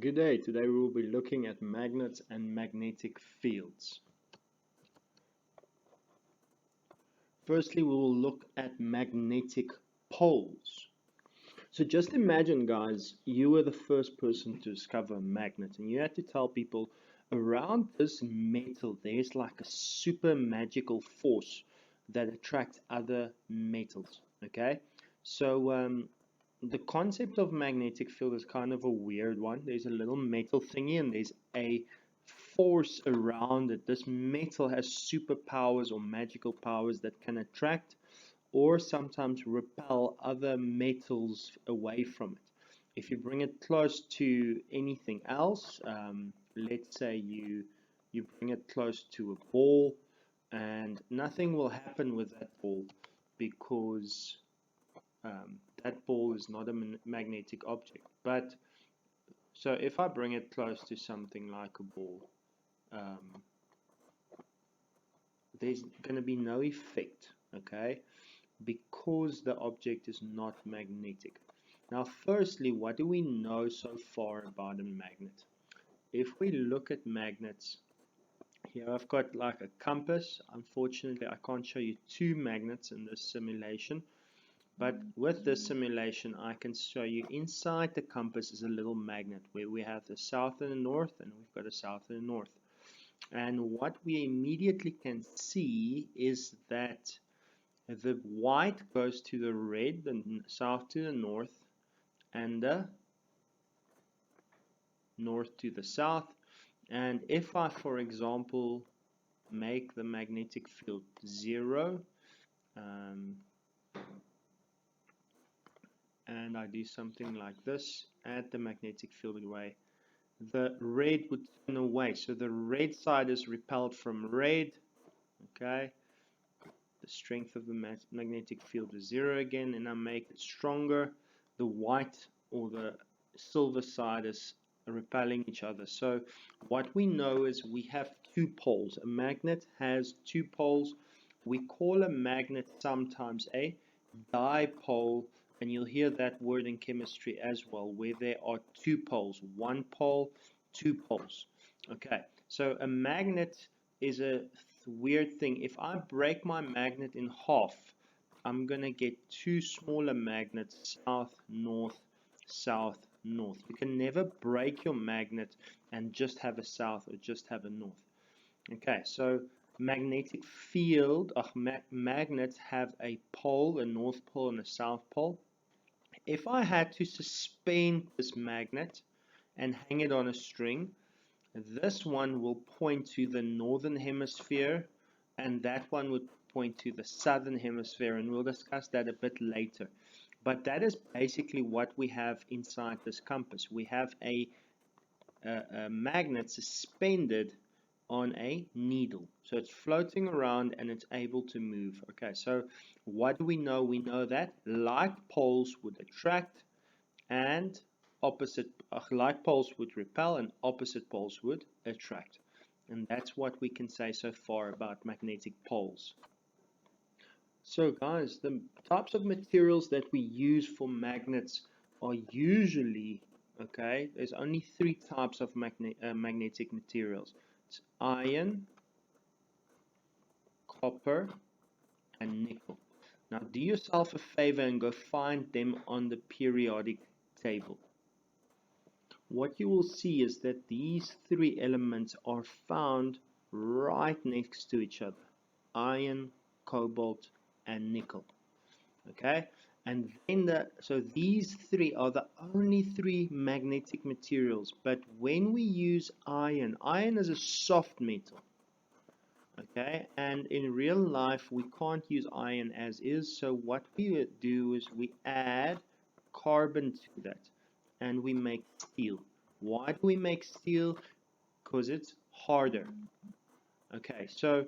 Good day. Today we will be looking at magnets and magnetic fields. Firstly, we will look at magnetic poles. So just imagine, guys, you were the first person to discover a magnet, and you had to tell people around this metal there's like a super magical force that attracts other metals. Okay, so the concept of magnetic field is kind of a weird one. There's a little metal thingy and there's a force around it. This metal has superpowers or magical powers that can attract or sometimes repel other metals away from it. If you bring it close to anything else, let's say you bring it close to a ball, and nothing will happen with that ball because that ball is not a magnetic object. But so if I bring it close to something like a ball, um, there's going to be no effect, okay, because the object is not magnetic. Now, firstly, what do we know so far about a magnet? If we look at magnets, here I've got like a compass. Unfortunately, I can't show you two magnets in this simulation. But with this simulation, I can show you inside the compass is a little magnet where we have the south and the north, and we've got a south and a north. And what we immediately can see is that the white goes to the red, the south to the north, and the north to the south. And if I, for example, make the magnetic field 0, and I do something like this, add the magnetic field away, the red would turn away. So the red side is repelled from red. Okay, the strength of the magnetic field is 0 again, and I make it stronger. The white or the silver side is repelling each other. So what we know is we have two poles. A magnet has two poles. We call a magnet sometimes a dipole, and you'll hear that word in chemistry as well, where there are two poles, one pole, two poles. Okay, so a magnet is a weird thing. If I break my magnet in half, I'm going to get two smaller magnets, south, north, south, north. You can never break your magnet and just have a south or just have a north. Okay, so magnetic field, magnets have a pole, a north pole and a south pole. If I had to suspend this magnet and hang it on a string, this one will point to the northern hemisphere and that one would point to the southern hemisphere, and we'll discuss that a bit later. But that is basically what we have inside this compass. We have a magnet suspended on a needle. So it's floating around and it's able to move. Okay, so what do we know? We know that like poles would attract and like poles would repel and opposite poles would attract. And that's what we can say so far about magnetic poles. So guys, the types of materials that we use for magnets are usually, okay, there's only three types of magnetic materials. It's iron, copper, and nickel. Now do yourself a favor and go find them on the periodic table. What you will see is that these three elements are found right next to each other: iron, cobalt, and nickel. Okay, and then so these three are the only three magnetic materials. But when we use iron, iron is a soft metal. Okay, and in real life we can't use iron as is, so what we would do is we add carbon to that and we make steel. Why do we make steel? Because it's harder. Okay, so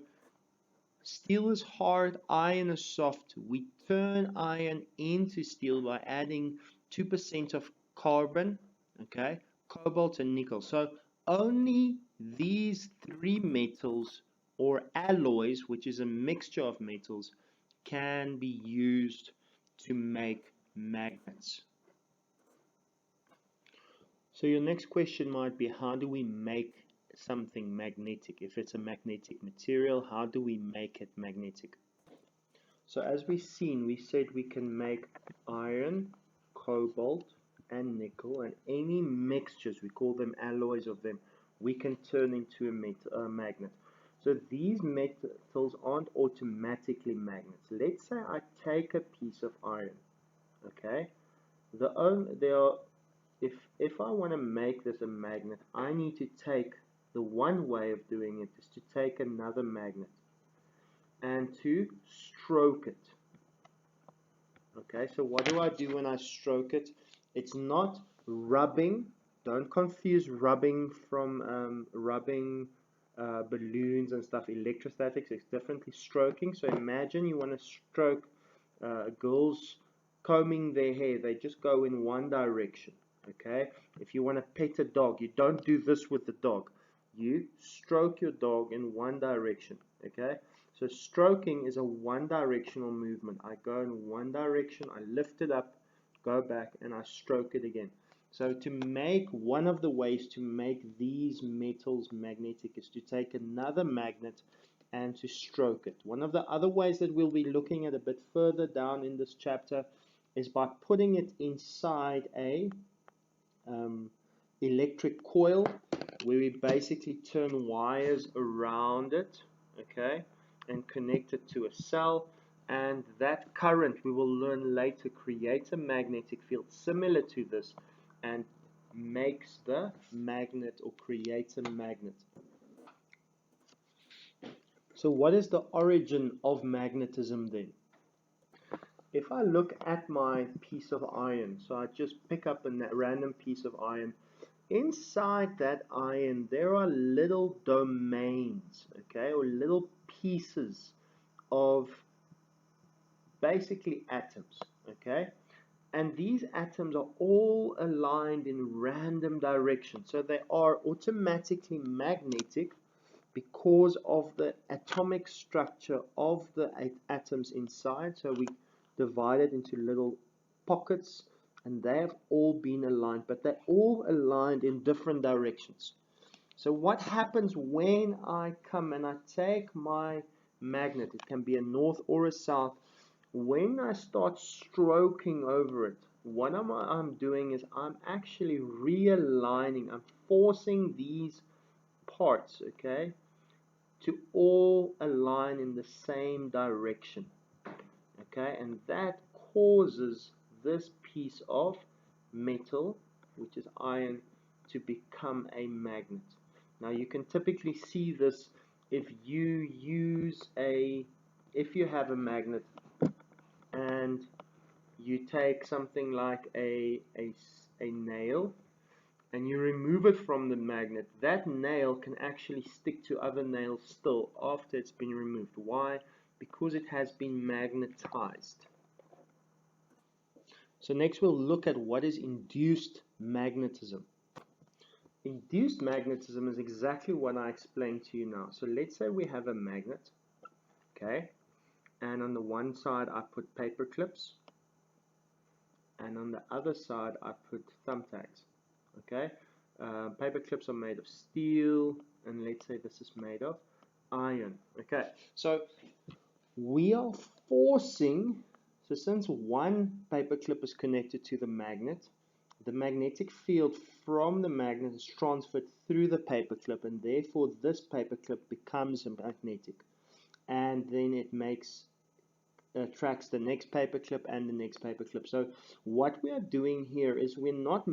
steel is hard, iron is soft. We turn iron into steel by adding 2% of carbon, okay, cobalt and nickel. So only these three metals or alloys, which is a mixture of metals, can be used to make magnets. So your next question might be, how do we make something magnetic? If it's a magnetic material, how do we make it magnetic? So as we've seen, we said we can make iron, cobalt, and nickel, and any mixtures, we call them alloys of them, we can turn into a magnet. So these metals aren't automatically magnets. Let's say I take a piece of iron, okay? If I want to make this a magnet, I need to take, the one way of doing it is to take another magnet and to stroke it. Okay, so what do I do when I stroke it? It's not rubbing. Don't confuse rubbing from rubbing balloons and stuff. Electrostatics is definitely stroking. So imagine you want to stroke girls combing their hair. They just go in one direction. Okay, if you want to pet a dog, you don't do this with the dog. You stroke your dog in one direction. Okay, so stroking is a one-directional movement. I go in one direction, I lift it up, go back, and I stroke it again. So to make, one of the ways to make these metals magnetic is to take another magnet and to stroke it. One of the other ways that we'll be looking at a bit further down in this chapter is by putting it inside a electric coil, where we basically turn wires around it, okay, and connect it to a cell, and that current, we will learn later, creates a magnetic field similar to this and makes the magnet, or creates a magnet. So what is the origin of magnetism then? If I look at my piece of iron, so I just pick up a random piece of iron. Inside that iron, there are little domains, okay, or little pieces of basically atoms, okay, and these atoms are all aligned in random directions, so they are automatically magnetic because of the atomic structure of the atoms inside. So we divide it into little pockets, and they have all been aligned, but they're all aligned in different directions. So what happens when I come and I take my magnet, it can be a north or a south, when I start stroking over it, what I'm doing is I'm actually realigning, I'm forcing these parts, okay, to all align in the same direction, okay, and that causes this piece of metal, which is iron, to become a magnet. Now you can typically see this if you have a magnet and you take something like a nail and you remove it from the magnet, that nail can actually stick to other nails still after it's been removed. Why? Because it has been magnetized. So next we'll look at what is induced magnetism. Induced magnetism is exactly what I explained to you now. So let's say we have a magnet, okay, and on the one side I put paper clips, and on the other side I put thumbtacks, okay. Paper clips are made of steel, and let's say this is made of iron, okay. So we are forcing, so since one paper clip is connected to the magnetic field from the magnet is transferred through the paper clip, and therefore this paper clip becomes magnetic, and then it attracts the next paper clip and the next paper clip. So what we are doing here is we're not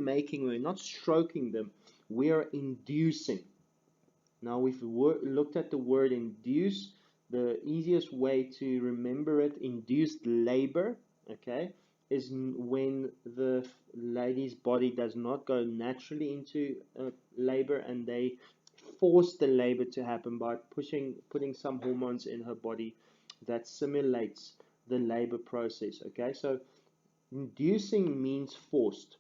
stroking them, we are inducing. Now we've looked at the word induce. The easiest way to remember it, induced labor, okay, is when the lady's body does not go naturally into labor, and they force the labor to happen by putting some hormones in her body that simulates the labor process, okay. So inducing means forced,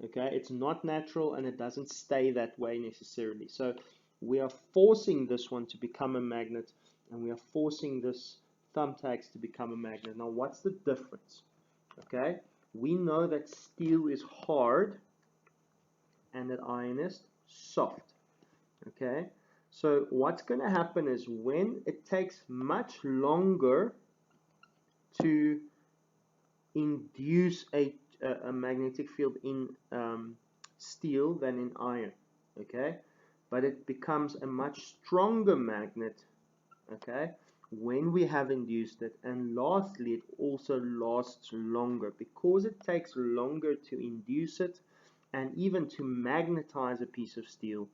okay. It's not natural and it doesn't stay that way necessarily. So we are forcing this one to become a magnet, and we are forcing this thumbtacks to become a magnet. Now what's the difference? Okay, we know that steel is hard and that iron is soft. Okay, so what's going to happen is when it takes much longer to induce a magnetic field in steel than in iron, okay, but it becomes a much stronger magnet, okay, when we have induced it. And lastly, it also lasts longer because it takes longer to induce it and even to magnetize a piece of steel.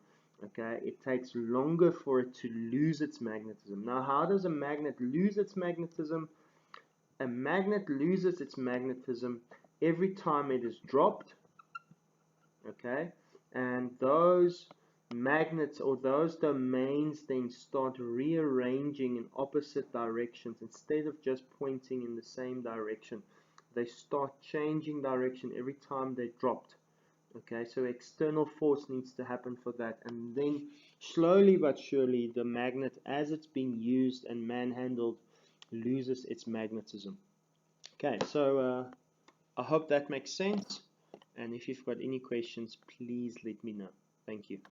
Okay, it takes longer for it to lose its magnetism. Now, how does a magnet lose its magnetism? A magnet loses its magnetism every time it is dropped, okay, and those magnets or those domains then start rearranging in opposite directions. Instead of just pointing in the same direction, they start changing direction every time they dropped. Okay, so external force needs to happen for that, and then slowly but surely the magnet, as it's being used and manhandled, loses its magnetism. Okay, so I hope that makes sense, and if you've got any questions, please let me know. Thank you.